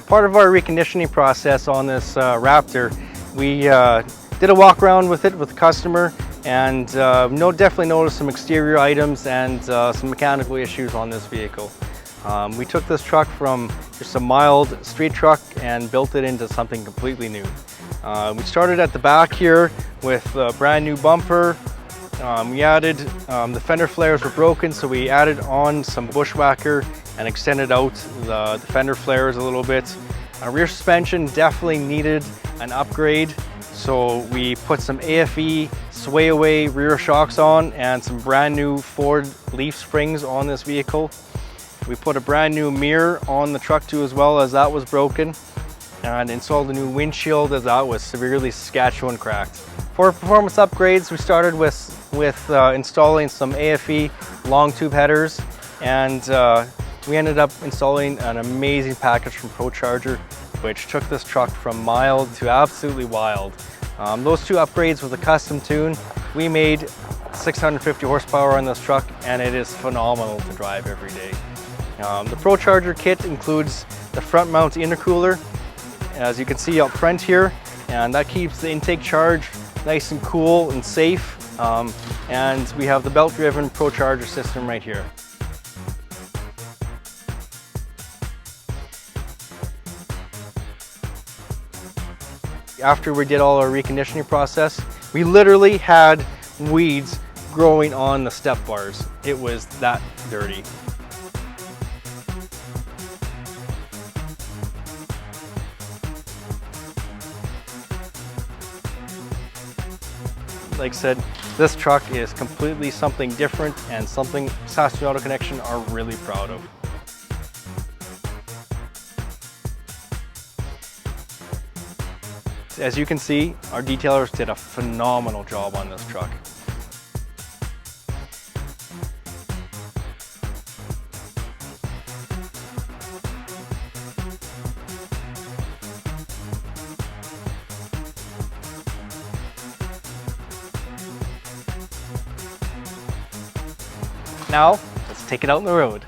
part of our reconditioning process on this Raptor, we did a walk around with it with the customer, and definitely noticed some exterior items and some mechanical issues on this vehicle. We took this truck from just a mild street truck and built it into something completely new. We started at the back here with a brand new bumper. We added, the fender flares were broken, so we added on some bushwhacker and extended out the fender flares a little bit. Our rear suspension definitely needed an upgrade, so we put some AFE sway away rear shocks on and some brand new Ford leaf springs on this vehicle. We put a brand new mirror on the truck too, as well, as that was broken, and installed a new windshield as that was severely Saskatchewan cracked. For performance upgrades, we started with installing some AFE long tube headers, and we ended up installing an amazing package from ProCharger, which took this truck from mild to absolutely wild. Those two upgrades with a custom tune, we made 650 horsepower on this truck, and it is phenomenal to drive every day. The ProCharger kit includes the front mount intercooler, as you can see up front here, and that keeps the intake charge nice and cool and safe. And we have the belt-driven ProCharger system right here. After we did all our reconditioning process, we literally had weeds growing on the step bars. It was that dirty. Like I said, this truck is completely something different and something Saskatoon Auto Connection are really proud of. As you can see, our detailers did a phenomenal job on this truck. Now, let's take it out on the road.